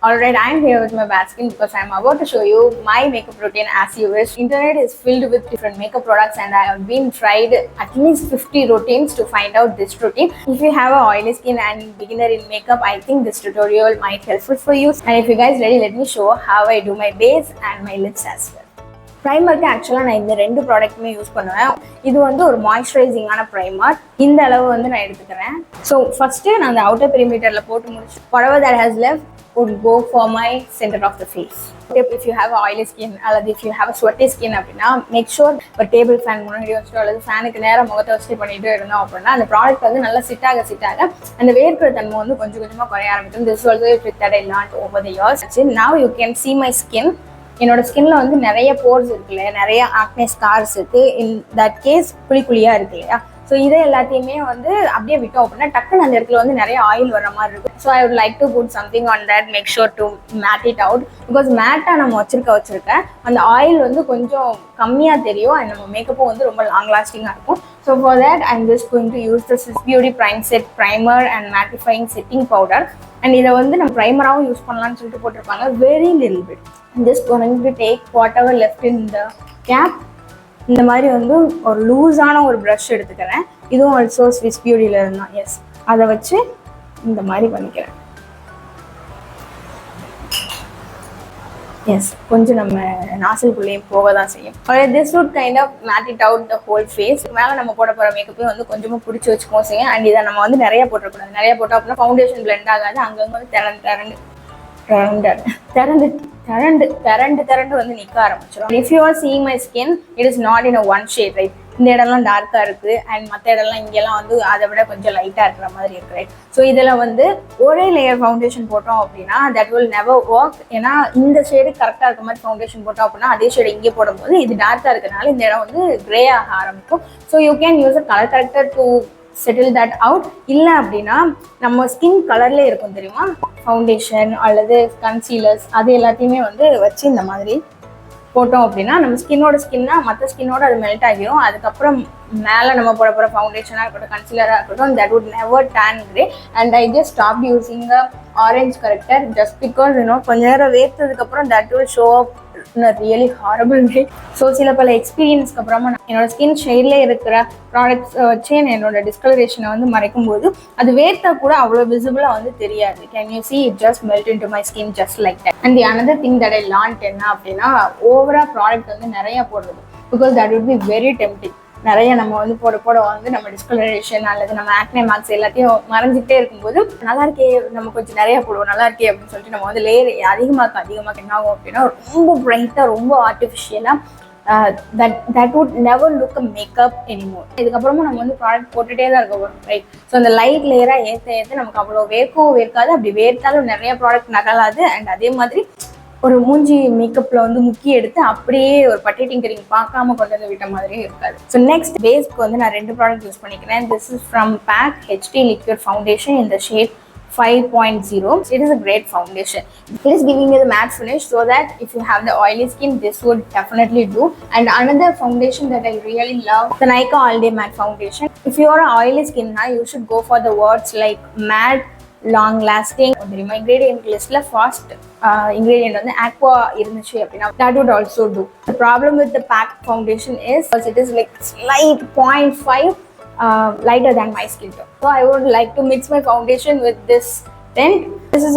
Alright, I'm here with my basket because I'm about to show you my makeup routine as you wish. Internet is filled with different makeup products and I have been tried at least 50 routines to find out this routine. If you have a oily skin and beginner in makeup, I think this tutorial might helpful for you. And if you guys ready, let me show how I do my base and my lips as well. ப்ரைமருக்கு ஆக்சுவலாக நான் இந்த ரெண்டு ப்ராடக்ட்டுமே use பண்ணுவேன். இது வந்து ஒரு மாய்ஸ்சரைசிங்கான primer. இந்த அளவு வந்து நான் எடுத்துக்கிறேன். ஸோ ஃபஸ்ட்டு நான் அந்த அவுட்டர் பெரிமீட்டரில் போட்டு முடிச்சு whatever that has left would go for my center of the face. If you have oily skin அல்லது if you have a sweaty skin அப்படின்னா மேக் ஷூர் ஒரு டேபிள் ஃபேன் முன்னாடி வச்சுட்டோ அல்லது ஃபேனுக்கு நேரம் முகத்தை வச்சுட்டு பண்ணிட்டு இருந்தோம் அப்படின்னா அந்த ப்ராடக்ட் வந்து நல்லா சிட் ஆக அந்த வேர்க்கிற தன்மை வந்து கொஞ்சம் கொஞ்சமாக குறைய ஆரம்பிக்கும். This also trick that I learned over the years. Now you can see my skin. என்னோட ஸ்கின்ல வந்து நிறைய போர்ஸ் இருக்கு இல்லையா, நிறைய ஆக்னே ஸ்கார்ஸ் இருக்கு. இன் தட் கேஸ் புளிக்குழியா இருக்கு இல்லையா. ஸோ இதை எல்லாத்தையுமே வந்து அப்படியே விட்டோம் அப்படின்னா டக்குன்னு அந்த இடத்துல வந்து நிறைய ஆயில் வர மாதிரி இருக்கும். So I would like to put something on that, make sure to matte it out. Because மேட்டாக நம்ம வச்சிருக்கேன் அந்த ஆயில் வந்து கொஞ்சம் கம்மியாக தெரியும் அண்ட் நம்ம மேக்கப்பும் வந்து ரொம்ப லாங் லாஸ்டிங்காக இருக்கும். So for that I am just going to use the Swiss Beauty Prime Set Primer and mattifying setting powder. And இதை வந்து நம்ம ப்ரைமராகவும் யூஸ் பண்ணலாம்னு சொல்லிட்டு போட்டிருப்பாங்க. Very little bit. Just going to take whatever left in the cap. இந்த மாதிரி வந்து ஒரு லூஸான ஒரு ப்ரஷ் எடுத்துக்கிறேன். இதுவும் ஆல்சோ ஸ்விஸ் பியூட்டியில் இருந்தான். எஸ், அதை வச்சு இந்த மாதிரி பண்ணிக்கிறேன். எஸ், கொஞ்சம் நம்ம நாசில்குள்ளேயும் போக தான் செய்யும். This would kind of made it out the whole face. மேலே நம்ம போட போகிற மேக்கப்பையும் வந்து கொஞ்சமாக பிடிச்சி வச்சுக்கோம் செய்யும். அண்ட் இதை நம்ம வந்து நிறைய போட்டக்கூடாது. நிறைய போட்டோம் அப்படின்னா ஃபவுண்டேஷன் பிளெண்ட் ஆகாது. அங்கங்கே வந்து திரண்டு வந்து நிற்க ஆரம்பிச்சிடும். If you are seeing my skin, it is not in a one shade, right. இந்த இடம்லாம் டார்க்காக இருக்குது அண்ட் மற்ற இடம்லாம் இங்கெல்லாம் வந்து அதை விட கொஞ்சம் லைட்டாக இருக்கிற மாதிரி இருக்கு, ரைட். ஸோ இதில் வந்து ஒரே லேயர் ஃபவுண்டேஷன் போட்டோம் அப்படின்னா தட் வில் நெவர் ஒர்க். ஏன்னா இந்த ஷேடு கரெக்டாக இருக்க மாதிரி ஃபவுண்டேஷன் போட்டோம் அப்படின்னா அதே ஷேடு இங்கே போடும்போது இது டார்க்காக இருக்கிறதுனால இந்த இடம் வந்து கிரே ஆக ஆரம்பிக்கும். So you can use a colour character to settle that out. இல்லை அப்படின்னா நம்ம ஸ்கின் கலர்லேயே இருக்கும் தெரியுமா, ஃபவுண்டேஷன் அல்லது கன்சீலர்ஸ், அது எல்லாத்தையுமே வந்து வச்சு இந்த மாதிரி போட்டோம் அப்படின்னா நம்ம ஸ்கின்னா மற்ற ஸ்கின்னோட அது மெல்ட் ஆகிரும். அதுக்கப்புறம் மேலே நம்ம போட போகிற ஃபவுண்டேஷனாக இருக்கட்டும், கன்சீலராக இருக்கட்டும், that would never turn grey. And I just stop using the orange corrector just because கொஞ்ச நேரம் வேர்த்ததுக்கப்புறம் that will show up really horrible way. So சில பல எக்ஸ்பீரியன்ஸ்க்கு அப்புறமா என்னோட ஸ்கின் ஷேட்லேயே இருக்கிற ப்ராடக்ட்ஸ் வச்சு என்னோட டிஸ்கலரேஷனை வந்து மறைக்கும் போது அது வேர்த்தா கூட அவ்வளோ விசிபிளாக வந்து தெரியாது. Can you see it just melt into my skin just like that. And the another thing that I learned என்ன அப்படின்னா ஓவரா ப்ராடக்ட் வந்து நிறைய போடுறது. Because that would be very tempting. நிறைய நம்ம வந்து போட வந்து நம்ம டிஸ்கலரேஷன் அல்லது நம்ம ஆக்னே மார்க்ஸ் எல்லாத்தையும் மறைஞ்சிட்டே இருக்கும்போது நல்லா இருக்கே நம்ம கொஞ்சம் நிறைய போடுவோம், நல்லா இருக்கே அப்படின்னு சொல்லிட்டு நம்ம வந்து லேயர் அதிகமாக என்ன ஆகும் அப்படின்னா ரொம்ப பிரைட்டாக ரொம்ப ஆர்டிஃபிஷியலாக that would never look a makeup anymore. இதுக்கப்புறமா நம்ம வந்து ப்ராடக்ட் போட்டுகிட்டே தான் இருக்க போகிறோம், ரைட். ஸோ அந்த லைட் லேயராக ஏற்ற நமக்கு அவ்வளோ வேர்க்காது. அப்படி வேர்த்தாலும் நிறைய ப்ராடக்ட் நகலாது. அண்ட் அதே மாதிரி ஒரு மூஞ்சி மேக்கப்பில் வந்து முக்கிய எடுத்து அப்படியே ஒரு பட்டி டிங்கரிங் பார்க்காம கொண்டு வந்து விட்ட மாதிரியே இருக்காது. ஸோ நெக்ஸ்ட் பேஸ்க்கு வந்து நான் ரெண்டு ப்ராடக்ட் யூஸ் பண்ணிக்கிறேன். This is from Pac HD liquid foundation in the shade 5.0. It is a great foundation. It is giving you the matte finish so that if you have the oily skin, this would definitely do. And another foundation that I really love, the Nykaa All Day Matte Foundation. If you are an oily skin, you should go for the words like matte, long lasting. தெரியுமா ingredient listல first ingredient வந்து aqua இருந்துச்சு அப்படின்னா that would also do. The problem with the pack foundation is it is like slight 0.5 lighter than my skin tone. So I would like to mix my foundation with this tint. This is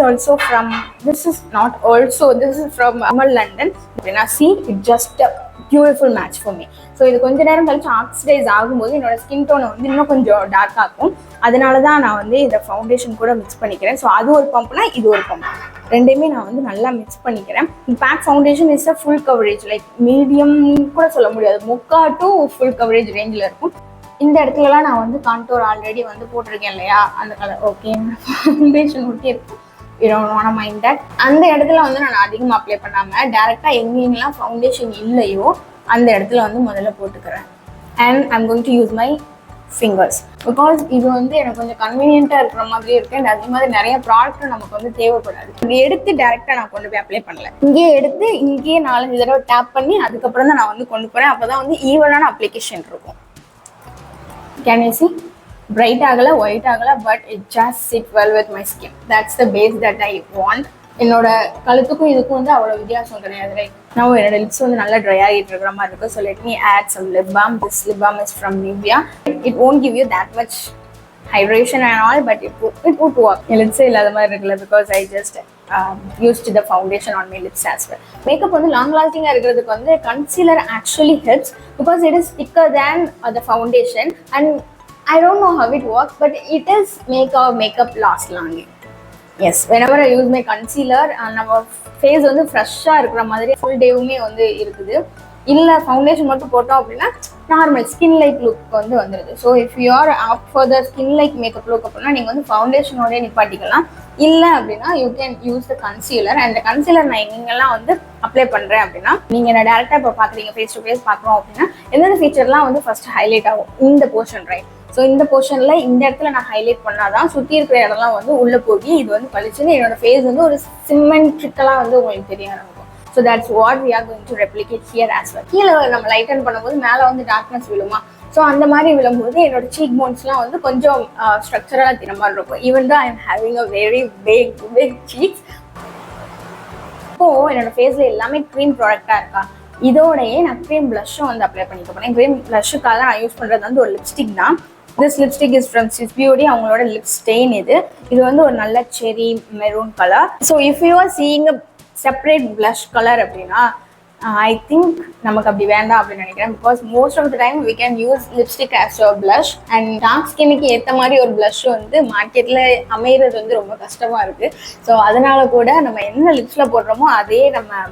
from London. When I see it, just a beautiful match for me. So இது கொஞ்ச நேரம் கழிச்சு oxidise ஆகும்போது என்னோட skin டோனை வந்து இன்னும் கொஞ்சம் dark ஆகும். அதனால தான் நான் வந்து இந்த ஃபவுண்டேஷன் கூட மிக்ஸ் பண்ணிக்கிறேன். ஸோ அது ஒரு பம்ப்னா இது ஒரு பம்ப், ரெண்டையுமே நான் வந்து நல்லா மிக்ஸ் பண்ணிக்கிறேன். Pac foundation is a full coverage, like medium கூட சொல்ல முடியாது, முக்கா டு ஃபுல் கவரேஜ் ரேஞ்சில் இருக்கும். இந்த இடத்துலலாம் நான் வந்து கான்டோர் ஆல்ரெடி வந்து போட்டிருக்கேன் இல்லையா, அந்த கலர் ஓகே ஃபவுண்டேஷன் ஒட்டி இருக்கு. மைண்ட் தட் அந்த இடத்துல வந்து நான் அதிகமாக அப்ளை பண்ணாமல் டேரெக்டாக எங்கெங்கெல்லாம் ஃபவுண்டேஷன் இல்லையோ அந்த இடத்துல வந்து முதல்ல போட்டுக்கிறேன். And I'm going to use my fingers because இது வந்து எனக்கு கொஞ்சம் கன்வீனியன்ட்டாக இருக்கிற மாதிரியே இருக்கு. அண்ட் அதே மாதிரி நிறைய ப்ராடக்ட்டும் நமக்கு வந்து தேவைப்படாது. இங்கே எடுத்து டேரெக்டாக நான் கொண்டு போய் அப்ளை பண்ணல, இங்கேயே எடுத்து இங்கேயே 4-5 தடவை டேப் பண்ணி அதுக்கப்புறம் தான் நான் வந்து கொண்டு போகிறேன். அப்போ தான் வந்து ஈவனான அப்ளிகேஷன் இருக்கும். Can you C bright agala, white agala, but it just sit well with my skin. That's the base that I want. என்னோட கழுத்துக்கும் இதுக்கும் வந்து அவ்வளோ வித்தியாசம் கிடையாது. ரைட் நான் என்னோட லிப்ஸ் வந்து நல்லா ட்ரை ஆகிட்டு இருக்கிற மாதிரி இருக்கும். So let me add some lip balm. This lip balm is from Nivea. இட் won't give you that much hydration and all, but it would work. என் லிப்ஸே இல்லாத மாதிரி இருக்குல்ல, because I just used the foundation on my lips as well. Makeup வந்து long லாஸ்டிங்காக இருக்கிறதுக்கு வந்து concealer actually helps because it is thicker than the foundation, and I don't know how it works, but it is make our makeup last long. Yes, whenever I use my concealer, நம்ம face வந்து ஃப்ரெஷ்ஷாக இருக்கிற மாதிரி full டேவுமே வந்து இருக்குது. இல்லை foundation மட்டும் போட்டோம் அப்படின்னா நார்மல் ஸ்கின் லைக் லுக் வந்து வந்துடுது. So if you are opt for the skin like makeup look அப்படின்னா நீங்கள் வந்து ஃபவுண்டேஷனோடய நிப்பாட்டிக்கலாம். இல்லை அப்படின்னா you can use the concealer. And the concealer நான் எங்கெல்லாம் வந்து அப்ளை பண்ணுறேன் அப்படின்னா, நீங்கள் என்ன டேரெக்டாக இப்போ பார்க்குறீங்க, ஃபேஸ் டு ஃபேஸ் பார்க்குறோம் அப்படின்னா எந்தெந்த ஃபீச்சர்லாம் வந்து ஃபர்ஸ்ட் ஹைலைட் ஆகும் இந்த போர்ஷன், ரைட்? ஸோ இந்த போர்ஷனில் இந்த இடத்துல நான் ஹைலைட் பண்ணாதான் சுற்றி இருக்கிற இடம்லாம் வந்து உள்ளே போய் இது வந்து பழிச்சுன்னு என்னோட ஃபேஸ் வந்து ஒரு சிமெண்ட்ரிக்கலாக வந்து உங்களுக்கு தெரிய ஆரம்பிக்கும். So that's what we are going to replicate here as well. கீழே நம்ம லைட்டன் பண்ணும்போது மேலே வந்து டார்க்னஸ் விழுமா, ஸோ அந்த மாதிரி விழும்போது என்னோட சீக் போன்ஸ்லாம் வந்து கொஞ்சம் ஸ்ட்ரக்சராக தின மாதிரி இருக்கும். ஈவன் தான் I am having a very big cheeks. இப்போது என்னோட ஃபேஸில் எல்லாமே க்ரீம் ப்ராடக்டாக இருக்கா, இதோடையே நான் க்ரீம் ப்ளஷ்ஷும் வந்து அப்ளை பண்ணிக்க போகிறேன். க்ரீம் ப்ளஷ்ஷுக்காக நான் யூஸ் பண்ணுறது வந்து ஒரு லிப்ஸ்டிக் தான். This lipstick is from Swiss Beauty. அவங்களோட லிப் ஸ்டெயின் இது வந்து ஒரு நல்ல cherry maroon colour. So if you are seeing a separate blush colour அப்படின்னா ஐ திங்க் நமக்கு அப்படி வேண்டாம் அப்படின்னு நினைக்கிறேன். Because most of the time we can use lipstick as a blush. And dark ஸ்கின்னுக்கு ஏற்ற மாதிரி ஒரு ப்ளஷ் வந்து மார்க்கெட்டில் அமைகிறது வந்து ரொம்ப கஷ்டமாக இருக்குது. ஸோ அதனால கூட நம்ம என்ன லிப்ஸில் போடுறோமோ அதே நம்ம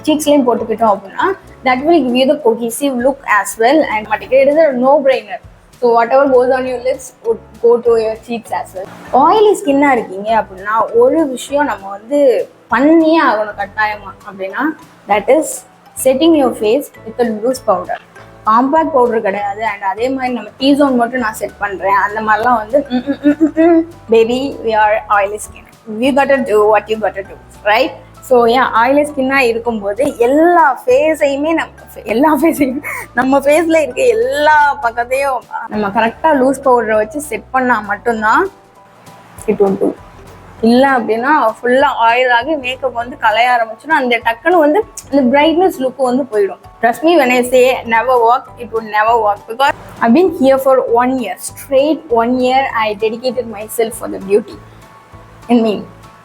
சீக்ஸ்லேயும் போட்டுக்கிட்டோம் அப்படின்னா that will give you the cohesive look as well. And particularly it is a no brainer. So whatever goes on your lips would go to your cheeks as well. Oily ஸ்கின்னாக இருக்கீங்க அப்படின்னா ஒரு விஷயம் நம்ம வந்து பண்ணியே ஆகணும் கட்டாயமா அப்படின்னா, that is setting your face with loose powder. Compact powder கிடையாது. அண்ட் அதே மாதிரி நம்ம டீ ஜோன் மட்டும் நான் செட் பண்ணுறேன் அந்த மாதிரிலாம் வந்து baby we are oily skin, we gotta do what you gotta do, right? So ஏன் ஆயிலி ஸ்கின்னாக இருக்கும்போது எல்லா ஃபேஸையும் நம்ம ஃபேஸில் இருக்க எல்லா பக்கத்தையும் நம்ம கரெக்டாக லூஸ் பவுடரை வச்சு செட் பண்ணால் மட்டும்தான் இட் ஒன் டூ. இல்லை அப்படின்னா ஃபுல்லாக ஆயில் ஆகி மேக்கப் வந்து கலைய ஆரம்பிச்சுன்னா அந்த டக்குன்னு வந்து அந்த பிரைட்னஸ் லுக்கு வந்து போயிடும். Trust me when I say never work, it would never work because I've been here for 1 year, straight 1 year I dedicated myself for the beauty in me.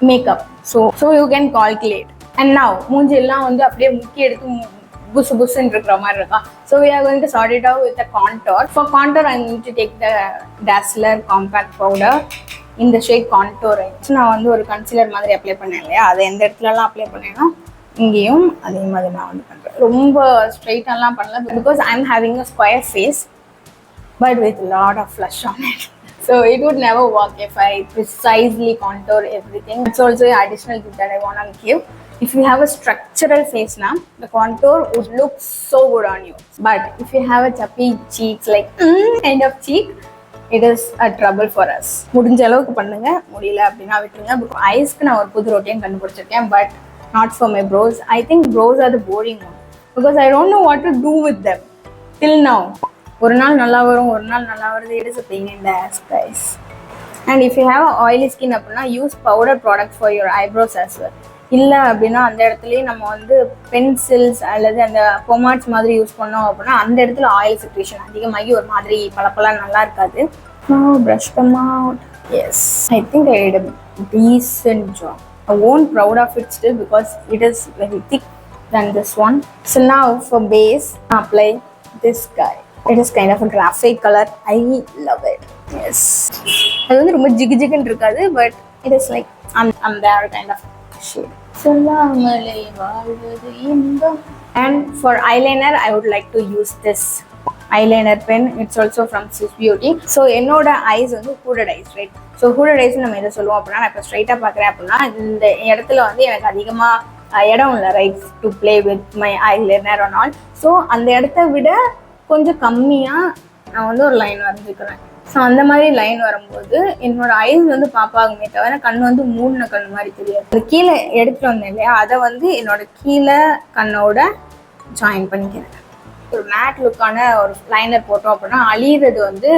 Makeup. So you can calculate. And now மூஞ்சி எல்லாம் வந்து அப்படியே முக்கி எடுத்து புசுன்னு இருக்கிற மாதிரி இருக்கா. So we are going to sort it out with contour. For contour I need to take the Dazzler compact powder இந்த ஷேட் கான்டோர். நான் வந்து ஒரு கன்சீலர் மாதிரி அப்ளை பண்ணேன் இல்லையா, அதை எந்த இடத்துலலாம் அப்ளை பண்ணேன்னா இங்கேயும் அதே மாதிரி நான் வந்து பண்ணுறேன். ரொம்ப ஸ்ட்ரைட்டெல்லாம் பண்ணல because I am having a square face but with lot of flush on it. So it would never work if I precisely contour everything. It's also an additional tip that I want to give. If you have a structural face now, the contour would look so good on you. But if you have a chubby cheeks like kind of cheek, it is a trouble for us. முடிஞ்ச அளவுக்கு பண்ணுங்க, முடியல அப்படின்னா விட்டுருங்க. ஐஸ்க்கு நான் ஒரு புது routine கண்டுபிடிச்சிருக்கேன், but not for my brows. I think brows are the boring one because I don't know what to do with them till now. ஒரு நாள் நல்லா வரும், ஒரு நாள் நல்லா வருது. It is a pain in the ass, guys. And if you have a oily skin அப்படின்னா use powder products for your eyebrows as well. இல்லை அப்படின்னா அந்த இடத்துலயே நம்ம வந்து பென்சில்ஸ் அல்லது அந்த பொமாட்ஸ் மாதிரி யூஸ் பண்ணோம் அப்படின்னா அந்த இடத்துல ஆயில் செக்ரேஷன் அதிகமாகி ஒரு மாதிரி பளபளன்னு நல்லா இருக்காது. Brush them out. Yes, I think I did a decent job. I won't proud of it still because it is very thick than this one. So now for base, apply this guy. It is kind of a graphic color. I love it. Yes. அது வந்து ரொம்ப ஜிகுன்னு இருக்காது, but it is like I'm there kind of shade. சொல்லாமலே வாழ்வது இன்பம். And for eyeliner, I would like to use this eyeliner pen. It's also from Swiss Beauty. So என்னோட ice வந்து hooded eyes, right? So hooded eyes நம்ம எதை சொல்லுவோம் அப்படின்னா, நான் இப்போ ஸ்ட்ரைட்டாக பார்க்குறேன் அப்படின்னா இந்த இடத்துல வந்து எனக்கு அதிகமாக இடம் இல்லை, right, to play with my eyeliner and all. So அந்த இடத்த விட கொஞ்சம் கம்மியாக நான் வந்து ஒரு லைன் வரைஞ்சிக்கிறேன். ஸோ அந்த மாதிரி லைன் வரும்போது என்னோட ஐஸ் வந்து பாப்பாகுமே தவிர கண் வந்து மூடின கண் மாதிரி தெரியாது. அது கீழே எடுத்துகிட்டு வந்தேன் இல்லையா, அதை வந்து என்னோட கீழே கண்ணோட ஜாயின் பண்ணிக்கிறேன். ஒரு மேட் லுக்கான ஒரு லைனர் போட்டோம் அப்படின்னா அழியிறது வந்து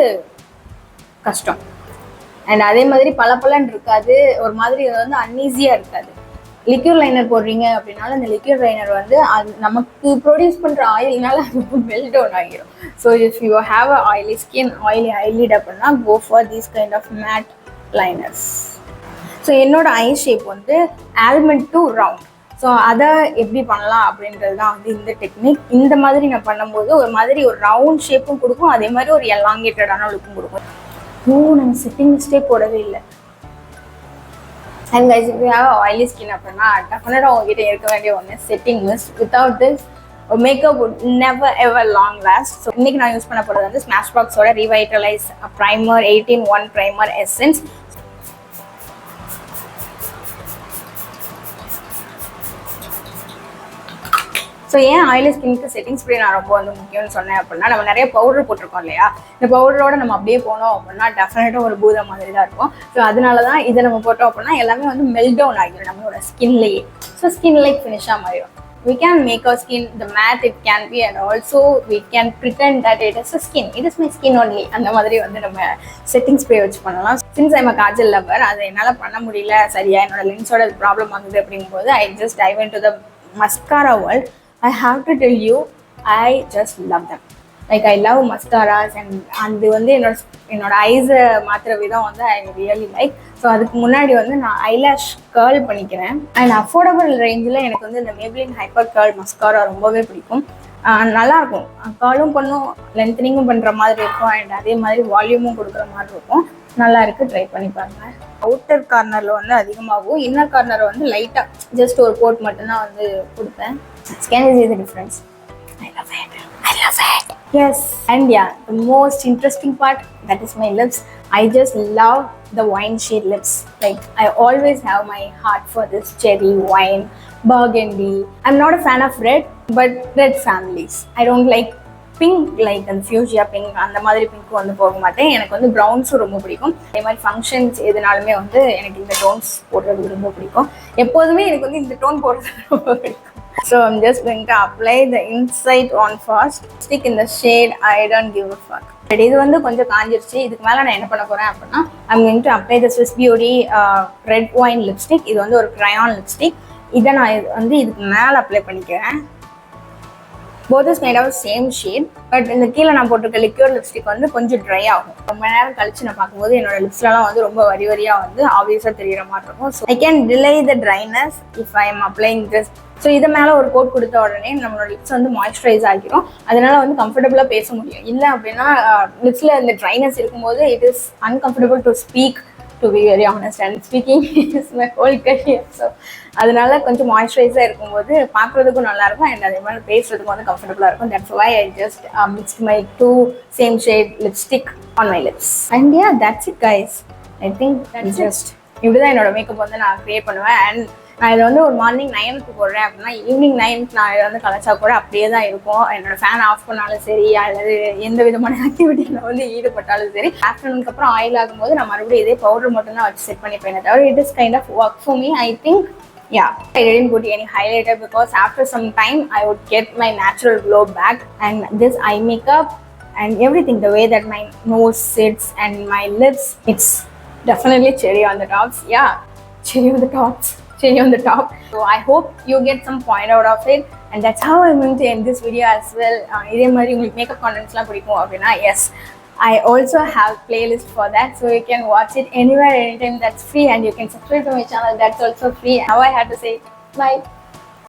கஷ்டம். அண்ட் அதே மாதிரி பளபளன்னு இருக்காது, ஒரு மாதிரி அது வந்து அன்ஈஸியாக இருக்காது. லிக்யூர் லைனர் போடுறீங்க அப்படின்னாலும் அந்த லிக்யூர் லைனர் வந்து அது நமக்கு ப்ரொடியூஸ் பண்ணுற ஆயில்னால அது மெல்ட் டவுன் ஆகிரும். So if you have a oily skin, oily eyelid அப்படின்னா go for these kind of matte liners. So என்னோட ஐ ஷேப் வந்து ஆல்மண்ட் டு ரவுண்ட். ஸோ அதை எப்படி பண்ணலாம் அப்படின்றது தான் வந்து இந்த டெக்னிக். இந்த மாதிரி நான் பண்ணும்போது ஒரு மாதிரி ஒரு ரவுண்ட் ஷேப்பும் கொடுக்கும், அதே மாதிரி ஒரு எலாங்கேட்டடான லுக்கும் கொடுக்கும். நம்ம செட்டிங் மிஸ்டேக் போடவே இல்லை. And guys, if you have oily skin அப்படின்னா டெஃபினட்டாக உங்ககிட்ட இருக்க வேண்டிய ஒன்று setting mist. Without this makeup would never ever long last. So இன்னைக்கு நான் யூஸ் பண்ண போகிறது வந்து ஸ்மாஷ்பாக்ஸோட revitalise primer 18-1 primer essence. So ஏன் ஆயிலி ஸ்கின்க்கு செட்டிங் ஸ்ப்ரே நான் ரொம்ப வந்து முக்கியம்னு சொன்னேன் அப்படின்னா, நம்ம நிறைய பவுடர் போட்டிருக்கோம் இல்லையா, இந்த பவுடரோட நம்ம அப்படியே போனோம் அப்படின்னா டெஃபினட்டாக ஒரு பூத மாதிரி தான் இருக்கும். ஸோ அதனால தான் இதை நம்ம போட்டோம் அப்படின்னா எல்லாமே வந்து மெல்ட் டவுன் ஆகிடும் நம்மளோட ஸ்கின்லேயே. ஸோ ஸ்கின் லைக் ஃபினிஷாக மாறிடும். We can make our skin the matte it can be, and also we can pretend that it is a skin. It is my skin only. அந்த மாதிரி வந்து நம்ம செட்டிங் ஸ்ப்ரே வச்சு பண்ணலாம். Since I'm a kajal lover, அதை என்னால் பண்ண முடியல சரியா, என்னோட லென்ஸோட ப்ராப்ளம் ஆகுது அப்படிங்கும்போது I just dive into the mascara world. I have to tell you, I just love them. Like I love mascaras, and அது வந்து என்னோட ஐஸை மாற்றுற விதம் வந்து ஐ ரியலி லைக். ஸோ அதுக்கு முன்னாடி வந்து நான் ஐலாஷ் கேர்ள் பண்ணிக்கிறேன். அண்ட் அஃபோர்டபுள் ரேஞ்சில் எனக்கு வந்து இந்த மேப்ளின் ஹைப்பர் கேர்ள் மஸ்காரா ரொம்பவே பிடிக்கும். நல்லாயிருக்கும், கேர்ளும் பண்ணும், லென்த்னிங்கும் பண்ணுற மாதிரி இருக்கும், அண்ட் அதே மாதிரி வால்யூமும் கொடுக்குற மாதிரி இருக்கும். நல்லா இருக்குது, ட்ரை பண்ணி பாருங்கள். அவுட்டர் கார்னரில் வந்து அதிகமாகவும், இன்னர் கார்னர் வந்து லைட்டாக ஜஸ்ட் ஒரு கோட் மட்டும்தான் வந்து கொடுப்பேன். Can you see the difference? I love it. I love it. Yes. And yeah, the most interesting part, that is my lips. I just love the wine shade lips. Like I always have my heart for this cherry, wine, burgundy. I'm not a fan of red, but red families. I don't like pink, like the fuchsia pink, அந்த மாதிரி pink வந்து போக மாட்டேன். எனக்கு வந்து ப்ரௌன்ஸும் ரொம்ப பிடிக்கும். அதே மாதிரி ஃபங்க்ஷன்ஸ் எதுனாலுமே வந்து எனக்கு இந்த டோன்ஸ் போடுறது ரொம்ப பிடிக்கும். எப்போதுமே எனக்கு வந்து இந்த டோன் போடுறது ரொம்ப பிடிக்கும். So I'm just going to apply the inside on first. Stick in the shade I don't give a fuck. But இது வந்து கொஞ்சம் காஞ்சிருச்சு. இதுக்கு மேலே நான் என்ன பண்ண போகிறேன் அப்படின்னா, I'm going to apply the Swiss Beauty red wine lipstick. இது வந்து ஒரு crayon lipstick. இதை நான் வந்து இதுக்கு மேலே அப்ளை பண்ணிக்கிறேன். both is made of same shade, but இந்த கீழே நான் போட்டிருக்க லிக்யூர் லிப்ஸ்டிக் வந்து கொஞ்சம் ட்ரை ஆகும். ரொம்ப நேரம் கழிச்சு நான் பார்க்கும்போது என்னோட லிப்ஸ்லாம் வந்து ரொம்ப வரி வரியாக வந்து ஆப்வியஸாக தெரிகிற மாதிரி இருக்கும். So I can delay the dryness if I am applying this. So இது மேலே ஒரு கோட் கொடுத்த உடனே நம்மளோட லிப்ஸ் வந்து மாய்ஸ்சரைஸ் ஆகிரும். அதனால வந்து கம்ஃபர்டபுளாக பேச முடியும். இல்லை அப்படின்னா லிப்ஸில் இந்த ட்ரைனஸ் இருக்கும்போது it is uncomfortable to speak, to be very honest, and speaking is my whole career. So அதனால கொஞ்சம் மாய்ஸ்சரைஸாக இருக்கும்போது பார்க்குறதுக்கும் நல்லாயிருக்கும், அண்ட் அதே மாதிரி பேசுறதுக்கும் வந்து கம்ஃபர்டபுளாக இருக்கும். That's why I just mixed my two same shade lipstick on my lips. And yeah, that's it guys. I think that's just இப்படிதான் என்னோட மேக்கப் வந்து நான் க்ரியேட் பண்ணுவேன். அண்ட் நான் இதை வந்து ஒரு மார்னிங் 9க்கு போடுறேன் அப்படின்னா ஈவினிங் 9க்கு நான் இதை வந்து கலைச்சா கூட அப்படியே தான் இருக்கும். என்னோட ஃபேன் ஆஃப் பண்ணாலும் சரி, அல்லது எந்த விதமான ஆக்டிவிட்டியில் வந்து ஈடுபட்டாலும் சரி, ஆஃப்டர்நூனுக்கு அப்புறம் ஆயில் ஆகும்போது நான் மறுபடியும் இதே பவுடர் மட்டும் தான் வச்சு செட் பண்ணிப்பேன். தவிர it is kind of work for me. I think yeah, I didn't put any highlighter because after some time I would get my natural glow back, and this eye makeup and everything, the way that my nose sits and my lips, it's definitely cherry on the tops. Yeah, cherry on the tops. Cherry on the top. So I hope you get some point out of it, and that's how I'm going to end this video as well. இதே மாதிரி உங்களுக்கு makeup கான்டென்ட்ஸ்லாம் பிடிக்கும் அப்படின்னா, yes, I also have playlist for that, so you can watch it anywhere, anytime. That's free, and you can subscribe to my channel. That's also free. Now I had to say bye.